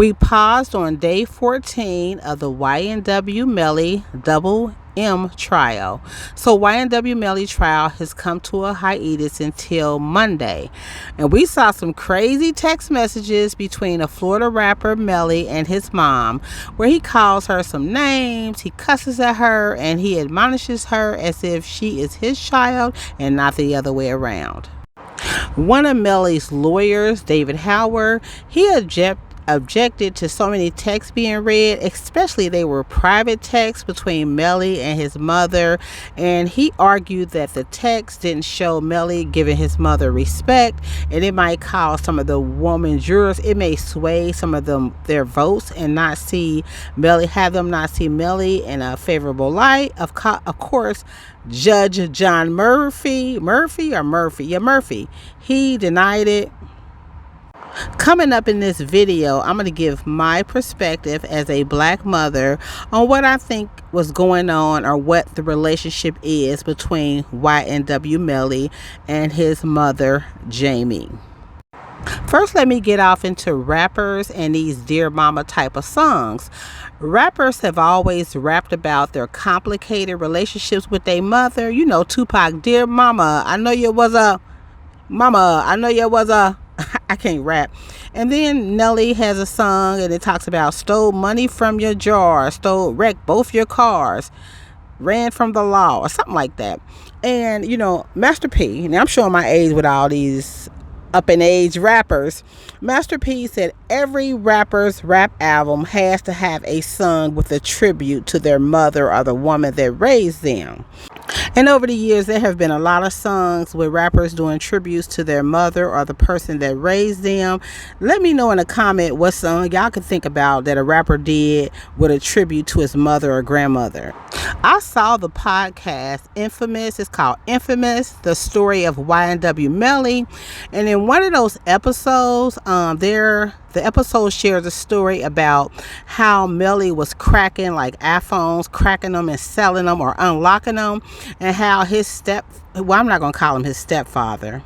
We paused on day 14 of the YNW Melly Double trial. So YNW Melly trial has come to a hiatus until Monday. And we saw some crazy text messages between a Florida rapper Melly and his mom, where he calls her some names, he cusses at her, and he admonishes her as if she is his child and not the other way around. One of Melly's lawyers, David Howard, he objected to so many texts being read, especially they were private texts between Melly and his mother, and he argued that the text didn't show Melly giving his mother respect, and it might cause some of the woman jurors, it may sway some of them their votes and not see Melly, have them not see Melly in a favorable light. Of course, Judge John Murphy, he denied it. Coming up in this video, I'm going to give my perspective as a black mother on what I think was going on, or what the relationship is between YNW Melly and his mother, Jamie. First, let me get off into rappers and these Dear Mama type of songs. Rappers have always rapped about their complicated relationships with their mother. You know, Tupac, Dear Mama, I know you was a mama, I know you was a I can't rap. And then Nelly has a song and it talks about stole money from your jar, wrecked both your cars, ran from the law, or something like that. And you know, Master P, now I'm showing my age with all these up in age rappers. Master P said every rapper's rap album has to have a song with a tribute to their mother or the woman that raised them. And over the years, there have been a lot of songs with rappers doing tributes to their mother or the person that raised them. Let me know in a comment what song y'all could think about that a rapper did with a tribute to his mother or grandmother. I saw the podcast Infamous. It's called Infamous, the story of YNW Melly. And in one of those episodes, the episode shares a story about how Melly was cracking like iPhones, cracking them and selling them or unlocking them, and how I'm not going to call him his stepfather,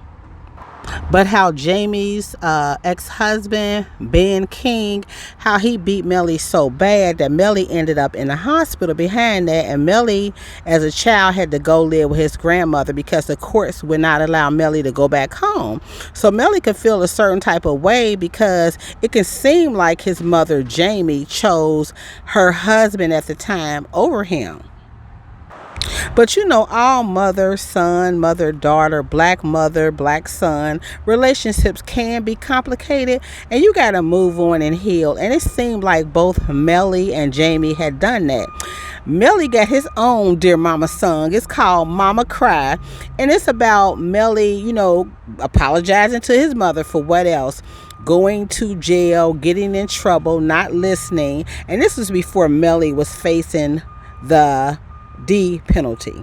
but how Jamie's ex-husband, Ben King, how he beat Melly so bad that Melly ended up in the hospital behind that. And Melly, as a child, had to go live with his grandmother because the courts would not allow Melly to go back home. So Melly could feel a certain type of way because it can seem like his mother, Jamie, chose her husband at the time over him. But you know, all mother-son, mother-daughter, black mother, black son relationships can be complicated, and you got to move on and heal. And it seemed like both Melly and Jamie had done that. Melly got his own Dear Mama song. It's called Mama Cry, and it's about Melly, you know, apologizing to his mother for what else? Going to jail, getting in trouble, not listening. And this was before Melly was facing the D penalty.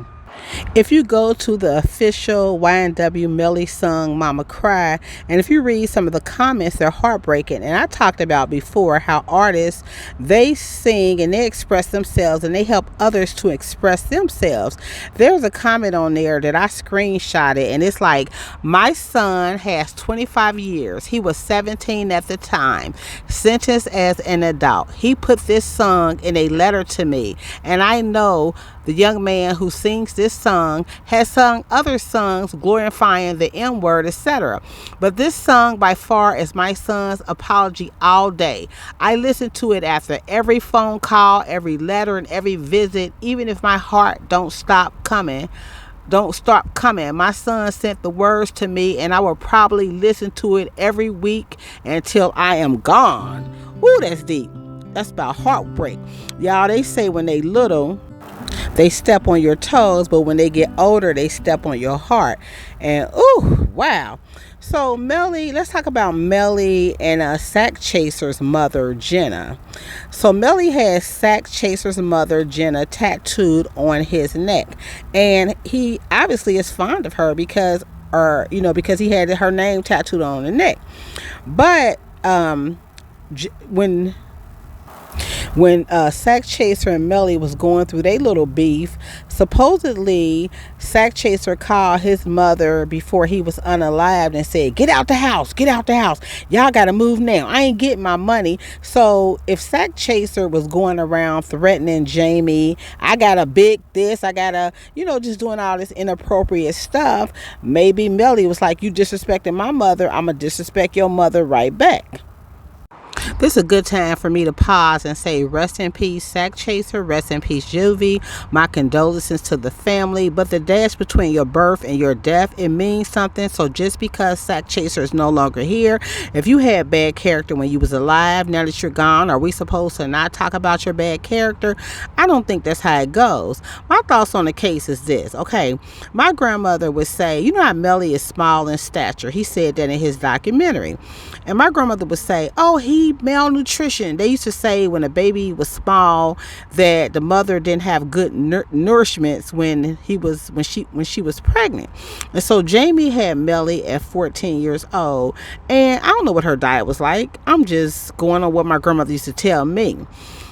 If you go to the official YNW Melly song Mama Cry, and if you read some of the comments, they're heartbreaking. And I talked about before how artists, they sing and they express themselves and they help others to express themselves. There's a comment on there that I screenshotted, and it's like, my son has 25 years. He was 17 at the time, sentenced as an adult. He put this song in a letter to me, and I know the young man who sings this song has sung other songs glorifying the M word, etc. But this song by far is my son's apology all day. I listen to it after every phone call, every letter, and every visit, even if my heart don't stop coming. My son sent the words to me, and I will probably listen to it every week until I am gone. Ooh, that's deep. That's about heartbreak. Y'all, they say when they little, they step on your toes, but when they get older, they step on your heart. And ooh, wow. So Melly, let's talk about Melly and Sack Chaser's mother, Jenna. So Melly has Sack Chaser's mother, Jenna, tattooed on his neck, and he obviously is fond of her because he had her name tattooed on the neck. But when When Sack Chaser and Melly was going through their little beef, supposedly Sack Chaser called his mother before he was unalived and said, "Get out the house, get out the house. Y'all gotta move now. I ain't getting my money." So if Sack Chaser was going around threatening Jamie, I got a big this, I got a, just doing all this inappropriate stuff, maybe Melly was like, "You disrespecting my mother, I'm gonna disrespect your mother right back." This is a good time for me to pause and say, rest in peace, Sack Chaser, rest in peace, Juvie. My condolences to the family. But the dash between your birth and your death, it means something. So just because Sack Chaser is no longer here, if you had bad character when you was alive, now that you're gone, are we supposed to not talk about your bad character? I don't think that's how it goes. My thoughts on the case is this. Okay, my grandmother would say, you know how Melly is small in stature. He said that in his documentary. And my grandmother would say, "Oh, he malnutrition." They used to say when a baby was small that the mother didn't have good nourishments when she was pregnant. And so Jamie had Melly at 14 years old, and I don't know what her diet was like. I'm just going on what my grandmother used to tell me.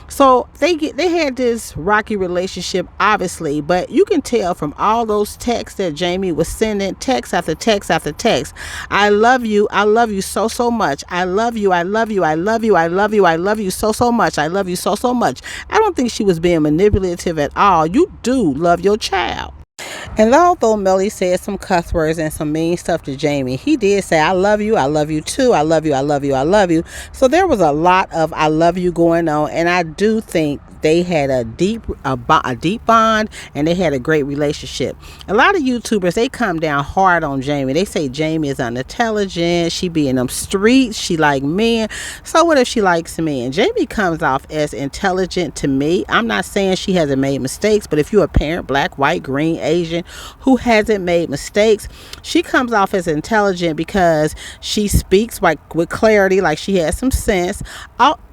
So they had this rocky relationship, obviously, but you can tell from all those texts that Jamie was sending, text after text after text. "I love you so much. I love you, I love you, I love you, I love you, I love you so much. I love you so much." I don't think she was being manipulative at all. You do love your child. And although Melly said some cuss words and some mean stuff to Jamie, he did say, "I love you too, I love you, I love you, I love you." So there was a lot of "I love you" going on, and I do think they had a deep bond, and they had a great relationship. A lot of YouTubers, they come down hard on Jamie. They say Jamie is unintelligent, she be in them streets, she like men. So what if she likes men? Jamie comes off as intelligent to me. I'm not saying she hasn't made mistakes, but if you're a parent, black, white, green, Asian, who hasn't made mistakes, she comes off as intelligent because she speaks like with clarity, like she has some sense.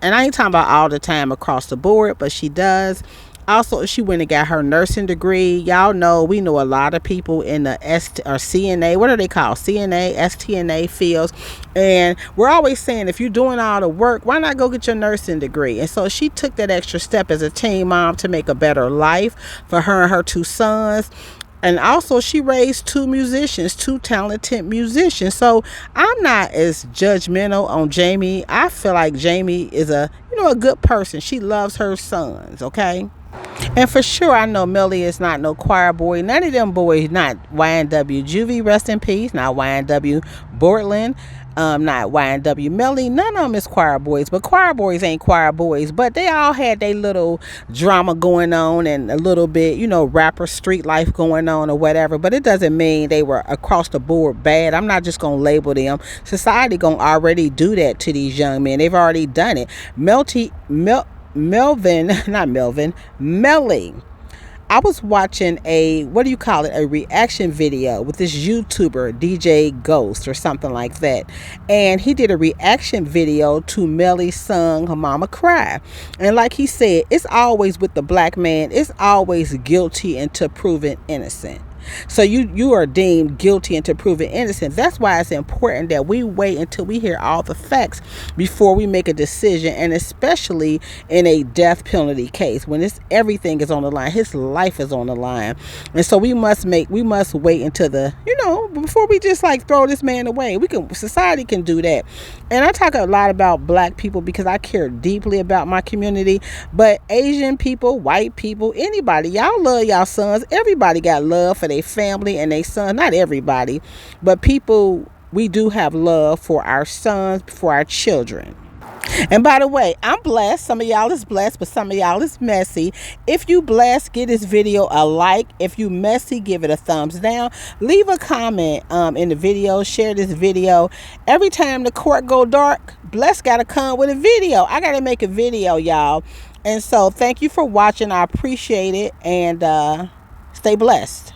And I ain't talking about all the time across the board, but she does. Also, she went and got her nursing degree. Y'all know, we know a lot of people in the CNA, what are they called? CNA, STNA fields. And we're always saying, if you're doing all the work, why not go get your nursing degree? And so she took that extra step as a teen mom to make a better life for her and her two sons. And also she raised two talented musicians. So I'm not as judgmental on Jamie. I feel like Jamie is a good person. She loves her sons, okay? And for sure, I know Melly is not no choir boy. None of them boys, not YNW Juvie, rest in peace, not YNW Bortland, not YNW Melly. None of them is choir boys. But choir boys ain't choir boys. But they all had their little drama going on and a little bit, rapper street life going on or whatever. But it doesn't mean they were across the board bad. I'm not just going to label them. Society going to already do that to these young men. They've already done it. Melly. I was watching a reaction video with this YouTuber, DJ Ghost or something like that. And he did a reaction video to Melly's song, Her Mama Cry. And like he said, it's always with the black man, it's always guilty until proven innocent. So you are deemed guilty until proven innocent. That's why it's important that we wait until we hear all the facts before we make a decision, and especially in a death penalty case when everything is on the line. His life is on the line. And so we must wait until before we just like throw this man away. Society can do that. And I talk a lot about black people because I care deeply about my community, but Asian people, white people, anybody, y'all love y'all sons. Everybody got love for their family and their son. Not everybody, but people, we do have love for our sons, for our children. And by the way, I'm blessed. Some of y'all is blessed, but some of y'all is messy. If you blessed, give this video a like. If you messy, give it a thumbs down. Leave a comment in the video. Share this video. Every time the court go dark, Bless gotta come with a video. I gotta make a video, y'all. And so thank you for watching. I appreciate it. And stay blessed.